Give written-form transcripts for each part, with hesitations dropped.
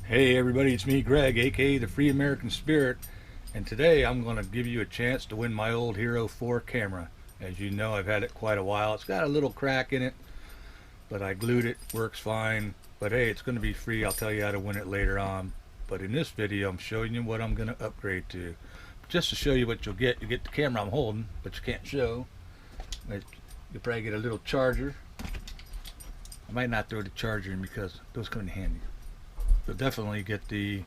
Hey everybody, it's me Greg, aka the Free American Spirit, and today I'm going to give you a chance to win my old Hero 4 camera. As you know, I've had it quite a while. It's got a little crack in it, but I glued it, works fine. But hey, it's going to be free. I'll tell you how to win it later on. But in this video, I'm showing you what I'm going to upgrade to. Just to show you what you get the camera I'm holding, but you can't show. You'll probably get a little charger. I might not throw the charger in because those come in handy. You'll definitely get the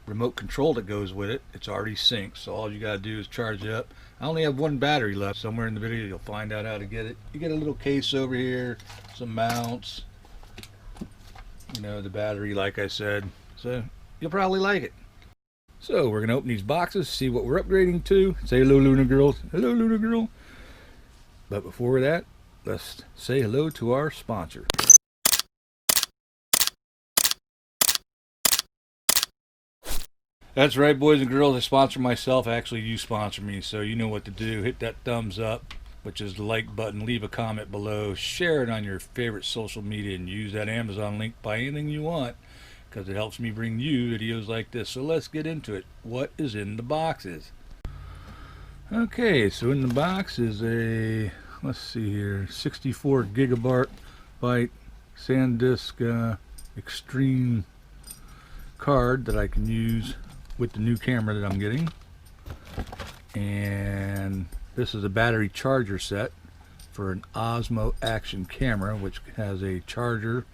remote control that goes with it. It's already synced, so all you gotta do is charge it up. I only have one battery left. Somewhere in the video you'll find out how to get it. You get a little case over here, some mounts, you know, the battery like I said, so you'll probably like it. So we're gonna open these boxes, see what we're upgrading to. Say hello, Luna Girl. Hello, Luna Girl. But before that, let's say hello to our sponsor. That's right, boys and girls. I sponsor myself. Actually, you sponsor me, so you know what to do. Hit that thumbs up, which is the like button. Leave a comment below. Share it on your favorite social media, and use that Amazon link. Buy anything you want, because it helps me bring you videos like this. So let's get into it. What is in the boxes? Okay, so in the box is a, let's see here, 64 gigabyte SanDisk Extreme card that I can use with the new camera that I'm getting. And this is a battery charger set for an Osmo action camera, which has a charger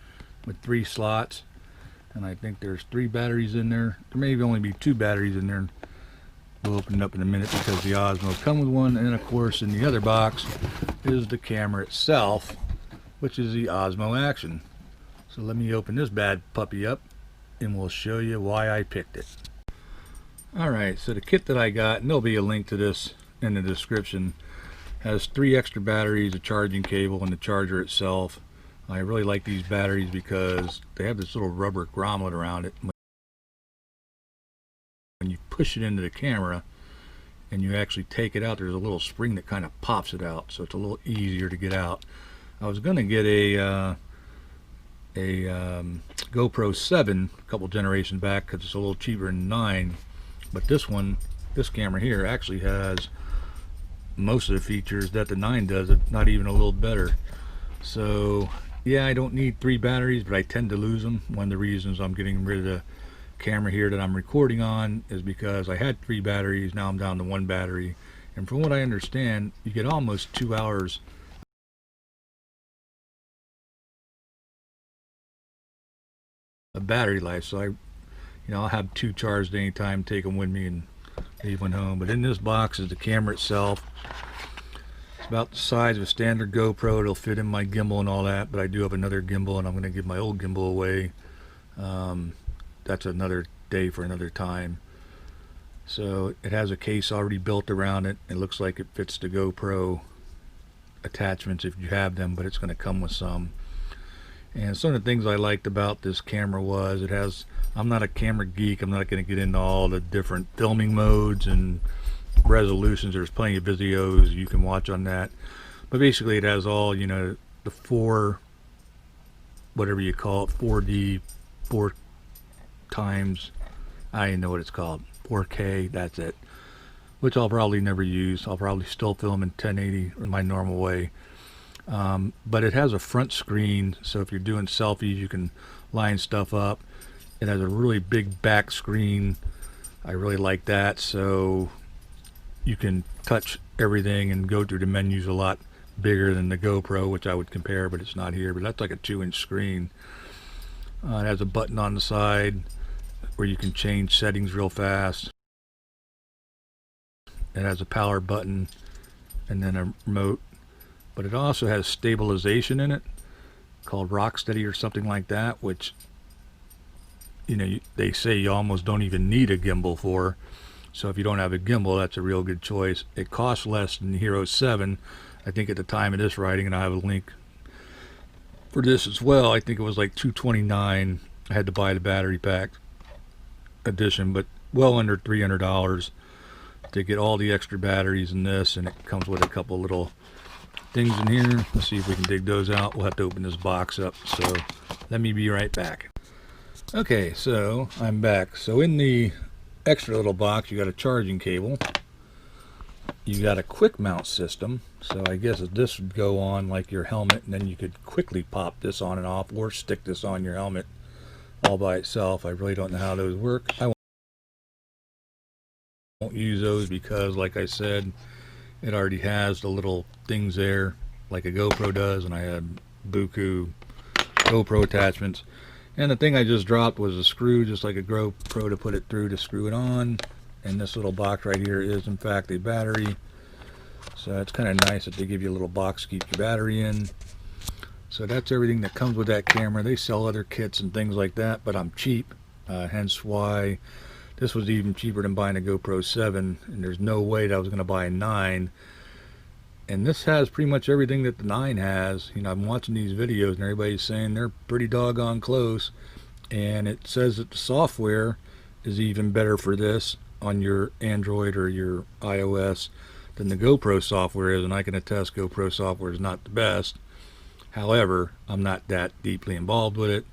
with 3 slots, and I think there's 3 batteries in there. There may only be 2 batteries in there. We'll open it up in a minute because the Osmo come with one. And of course in the other box is the camera itself, which is the Osmo action. So let me open this bad puppy up and we'll show you why I picked it. Alright, so the kit that I got, and there'll be a link to this in the description, has 3 extra batteries, a charging cable, and the charger itself. I really like these batteries because they have this little rubber grommet around it. When you push it into the camera and you actually take it out, there's a little spring that kind of pops it out, so it's a little easier to get out. I was going to get a GoPro 7 a couple generations back because it's a little cheaper than 9, but this camera here actually has most of the features that the 9 does, if not even a little better. So yeah, I don't need 3 batteries, but I tend to lose them. One of the reasons I'm getting rid of the camera here that I'm recording on is because I had 3 batteries, now I'm down to 1 battery, and from what I understand, you get almost 2 hours of battery life. So I'll have 2 charged anytime, take them with me and leave one home. But in this box is the camera itself. It's about the size of a standard GoPro. It'll fit in my gimbal and all that, but I do have another gimbal, and I'm going to give my old gimbal away. That's another day for another time. So it has a case already built around it. It looks like it fits the GoPro attachments if you have them, but it's going to come with some. And some of the things I liked about this camera was it has, I'm not a camera geek, I'm not going to get into all the different filming modes and resolutions. There's plenty of videos you can watch on that, but basically it has all, you know, the 4, whatever you call it, 4D, 4 times, I don't know what it's called, 4K, that's it, which I'll probably never use. I'll probably still film in 1080 in my normal way. But it has a front screen, so if you're doing selfies you can line stuff up. It has a really big back screen. I really like that, so you can touch everything and go through the menus a lot bigger than the GoPro, which I would compare, but it's not here. But that's like a 2-inch screen. It has a button on the side where you can change settings real fast. It has a power button and then a remote. But it also has stabilization in it called Rocksteady or something like that, which, you know, they say you almost don't even need a gimbal for. So if you don't have a gimbal, that's a real good choice. It costs less than the Hero 7, I think, at the time of this writing, and I have a link for this as well. I think it was like $229. I had to buy the battery pack edition, but well under $300 to get all the extra batteries in this, and it comes with a couple little things in here. Let's see if we can dig those out. We'll have to open this box up, so let me be right back. Okay, so I'm back. So in the extra little box, you got a charging cable. You got a quick mount system. So I guess this would go on like your helmet, and then you could quickly pop this on and off, or stick this on your helmet all by itself. I really don't know how those work. I won't use those because, like I said, it already has the little things there like a GoPro does, and I had buku GoPro attachments. And the thing I just dropped was a screw, just like a GoPro, to put it through to screw it on. And this little box right here is in fact a battery. So it's kind of nice that they give you a little box to keep your battery in. So that's everything that comes with that camera. They sell other kits and things like that, but I'm cheap. Hence why this was even cheaper than buying a GoPro 7. And there's no way that I was going to buy a 9. And this has pretty much everything that the 9 has. You know, I'm watching these videos and everybody's saying they're pretty doggone close. And it says that the software is even better for this on your Android or your iOS than the GoPro software is. And I can attest GoPro software is not the best. However, I'm not that deeply involved with it.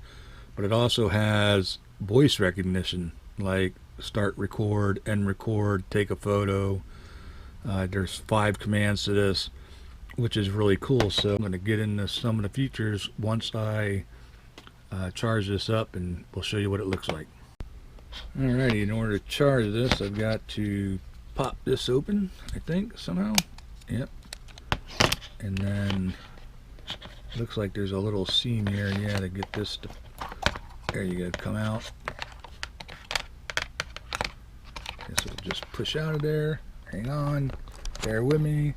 But it also has voice recognition, like start record, end record, take a photo. There's 5 commands to this, which is really cool. So I'm going to get into some of the features once I charge this up, and we'll show you what it looks like. Alrighty, in order to charge this, I've got to pop this open, I think, somehow. Yep. And then looks like there's a little seam here, yeah, to get this to, there you go, come out. Guess it'll just push out of there. Hang on, bear with me.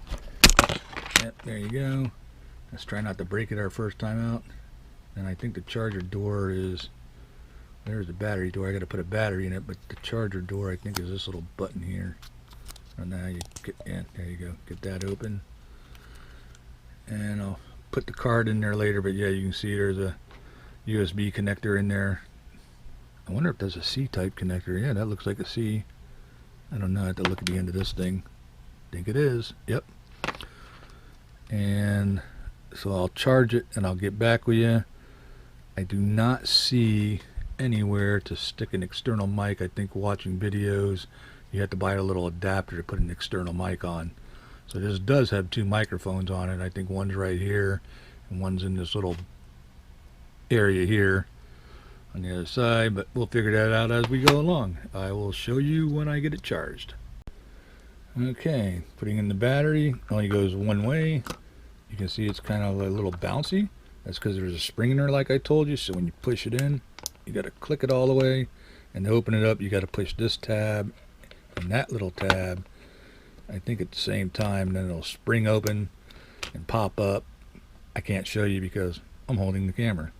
Yep, there you go. Let's try not to break it our first time out. And I think the charger door is, there's the battery door. I got to put a battery in it, but the charger door I think is this little button here. I don't know how you get, yeah, there you go. Get that open. And I'll put the card in there later, but yeah, you can see there's a USB connector in there. I wonder if there's a C-type connector. Yeah, that looks like a C. I don't know. I have to look at the end of this thing. I think it is. Yep. And so I'll charge it and I'll get back with you. I do not see anywhere to stick an external mic. I think watching videos you have to buy a little adapter to put an external mic on. So this does have 2 microphones on it. I think one's right here and one's in this little area here on the other side, but we'll figure that out as we go along. I will show you when I get it charged. Okay, putting in the battery, only goes one way. You can see it's kind of a little bouncy. That's because there's a spring in there like I told you, so when you push it in, you got to click it all the way, and to open it up you got to push this tab and that little tab, I think at the same time, then it'll spring open and pop up. I can't show you because I'm holding the camera,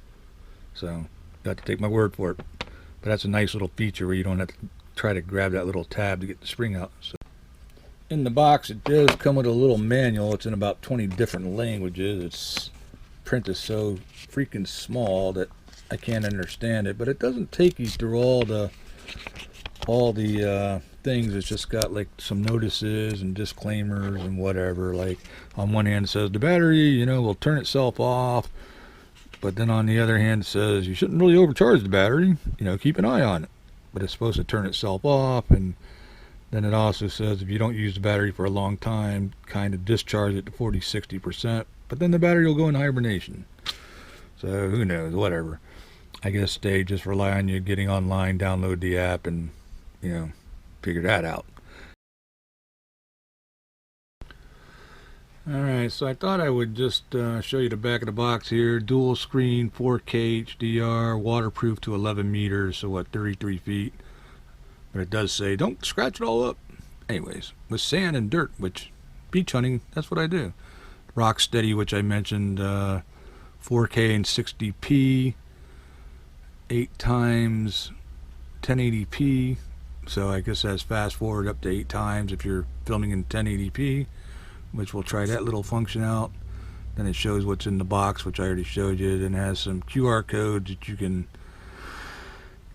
so got to take my word for it. But that's a nice little feature where you don't have to try to grab that little tab to get the spring out. So in the box it does come with a little manual. It's in about 20 different languages. Its print is so freaking small that I can't understand it, but it doesn't take you through all the things. It's just got like some notices and disclaimers and whatever. Like on one hand it says the battery, you know, will turn itself off, but then on the other hand it says you shouldn't really overcharge the battery, you know, keep an eye on it, but it's supposed to turn itself off. And then it also says if you don't use the battery for a long time, kind of discharge it to 40-60%, but then the battery will go in hibernation. So who knows, whatever. I guess they just rely on you getting online, download the app, and, you know, figure that out. Alright, so I thought I would just show you the back of the box here. Dual screen, 4K HDR, waterproof to 11 meters, so what, 33 feet. But it does say, don't scratch it all up. Anyways, with sand and dirt, which, beach hunting, that's what I do. Rock steady, which I mentioned, 4K and 60p, 8 times 1080p. So I guess that's fast forward up to 8 times if you're filming in 1080p, which we'll try that little function out. Then it shows what's in the box, which I already showed you. Then it has some QR codes that you can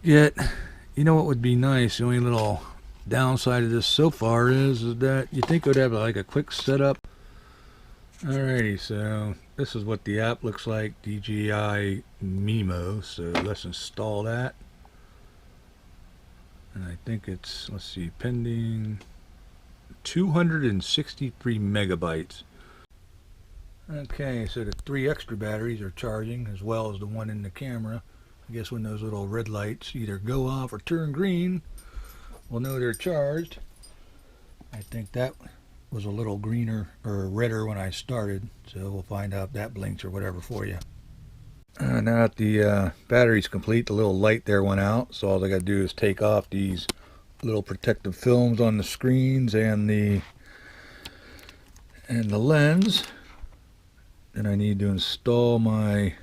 get. You know what would be nice? The only little downside of this so far is that you think it would have like a quick setup. Alrighty, so this is what the app looks like, DJI Mimo. So let's install that. And I think it's, let's see, pending 263 megabytes. Okay, so the 3 extra batteries are charging as well as the one in the camera. I guess when those little red lights either go off or turn green, we'll know they're charged. I think that was a little greener or redder when I started, so we'll find out if that blinks or whatever for you. Now that the battery's complete, the little light there went out, so all I got to do is take off these little protective films on the screens and the lens. Then I need to install my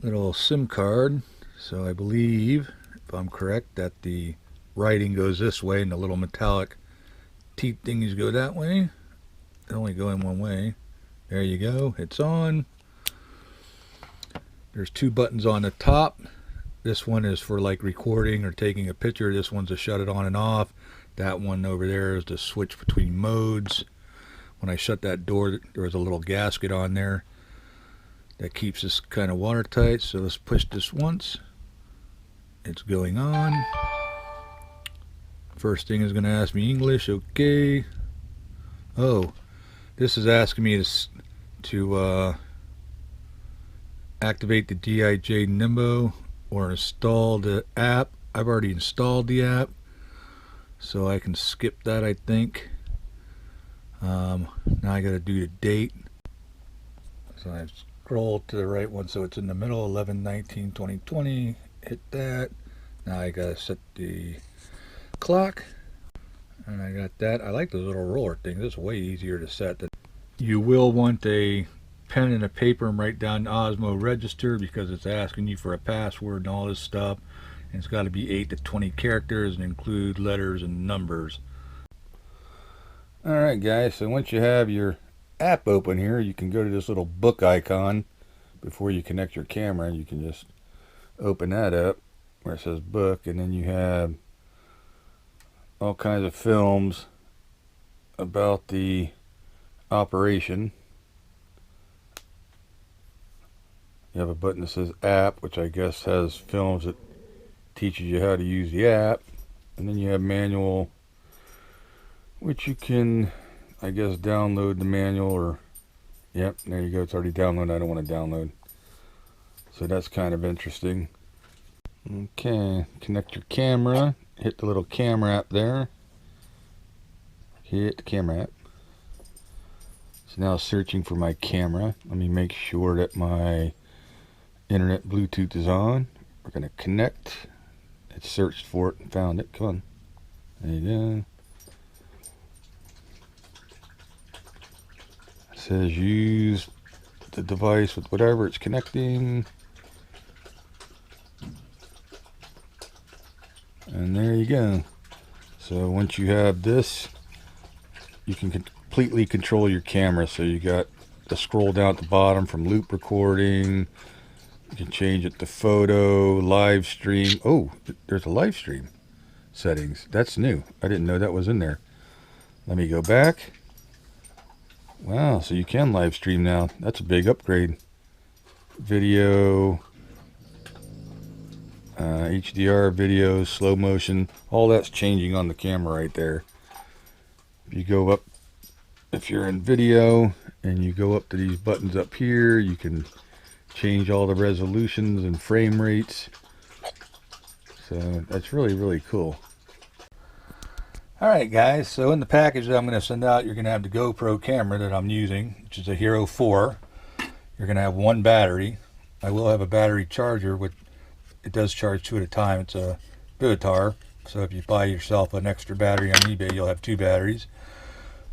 little SIM card. So I believe, if I'm correct, that the writing goes this way and the little metallic teeth thingies go that way. They only go in one way. There you go, it's on. There's 2 buttons on the top. This one is for like recording or taking a picture. This one's to shut it on and off. That one over there is to switch between modes. When I shut that door, there was a little gasket on there that keeps this kind of watertight. So let's push this once. It's going on. First thing is going to ask me English. Okay. Oh, this is asking me to activate the DJI Mimo or install the app. I've already installed the app, so I can skip that, I think. Now I got to do the date. So I scroll to the right one so it's in the middle, 11/19/2020. Hit that. Now I got to set the clock, and I got that. I like those little roller things. It's way easier to set. You will want a pen and a paper and write down Osmo register because it's asking you for a password and all this stuff, and it's got to be 8 to 20 characters and include letters and numbers. Alright guys, so once you have your app open here, you can go to this little book icon before you connect your camera. You can just open that up where it says book, and then you have all kinds of films about the operation. You have a button that says app, which I guess has films that teaches you how to use the app. And then you have manual, which you can, I guess, download the manual, or, yep, there you go, it's already downloaded. I don't want to download. So that's kind of interesting. Okay, connect your camera. Hit the little camera app there. Hit the camera app. So now searching for my camera. Let me make sure that my internet Bluetooth is on. We're going to connect. It searched for it and found it. Come on. There you go. It says use the device with whatever it's connecting. And there you go. So once you have this, you can completely control your camera. So you got the scroll down at the bottom from loop recording. You can change it to photo, live stream. Oh, there's a live stream settings. That's new. I didn't know that was in there. Let me go back. Wow, so you can live stream now. That's a big upgrade. Video, HDR videos, slow motion, all that's changing on the camera right there. If you go up, if you're in video and you go up to these buttons up here, you can change all the resolutions and frame rates. So that's really, really cool. Alright guys, so in the package that I'm going to send out, you're going to have the GoPro camera that I'm using, which is a Hero 4. You're going to have 1 battery. I will have a battery charger, which it does charge 2 at a time. It's a Vivitar, so if you buy yourself an extra battery on eBay, you'll have 2 batteries.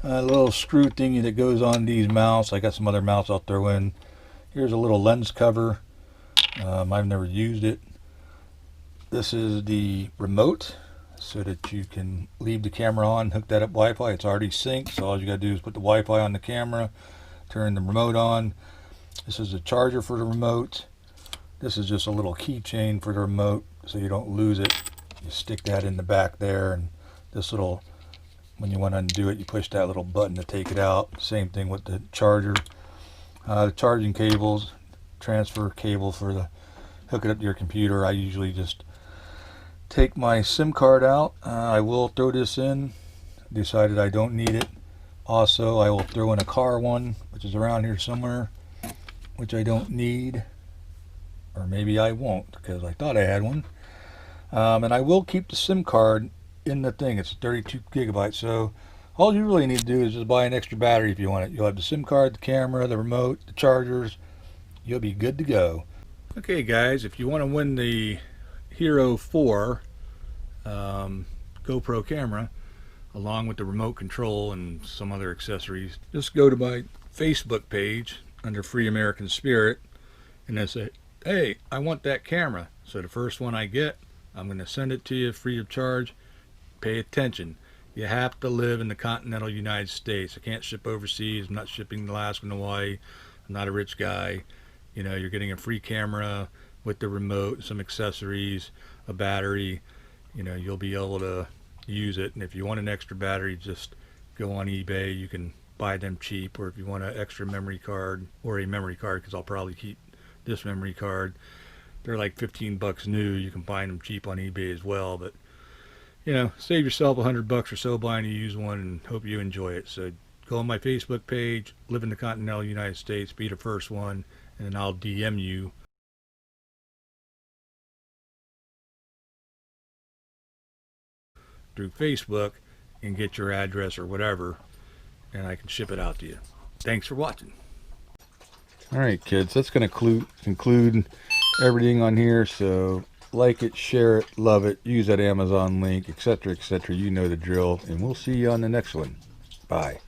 A little screw thingy that goes on these mounts. I got some other mounts I'll throw in. Here's a little lens cover. I've never used it. This is the remote, so that you can leave the camera on, hook that up Wi-Fi. It's already synced, so all you got to do is put the Wi-Fi on the camera, turn the remote on. This is a charger for the remote. This is just a little keychain for the remote, so you don't lose it. You stick that in the back there, and this little, when you want to undo it, you push that little button to take it out. Same thing with the charger. The charging cables, transfer cable for the hook it up to your computer. I usually just take my SIM card out. I will throw this in. Decided I don't need it. Also, I will throw in a car one, which is around here somewhere, which I don't need. Or maybe I won't, because I thought I had one. And I will keep the SIM card in the thing. It's 32 gigabytes, so all you really need to do is just buy an extra battery if you want it. You'll have the SIM card, the camera, the remote, the chargers. You'll be good to go. Okay guys, if you want to win the Hero 4 GoPro camera, along with the remote control and some other accessories, just go to my Facebook page under Free American Spirit and then say, hey, I want that camera. So the first one I get, I'm going to send it to you free of charge. Pay attention. You have to live in the continental United States. I can't ship overseas. I'm not shipping to Alaska and Hawaii. I'm not a rich guy. You know, you're getting a free camera with the remote, some accessories, a battery. You know, you'll be able to use it. And if you want an extra battery, just go on eBay. You can buy them cheap. Or if you want an extra memory card, or a memory card, because I'll probably keep this memory card, they're like 15 bucks new. You can find them cheap on eBay as well. But you know, save yourself $100 or so buying a used one, and hope you enjoy it. So go on my Facebook page, live in the continental United States, be the first one, and then I'll DM you through Facebook and get your address or whatever, and I can ship it out to you. Thanks for watching. Alright kids, that's going to conclude everything on here. So like it, share it, love it, use that Amazon link, etc., etc. You know the drill, and we'll see you on the next one. Bye.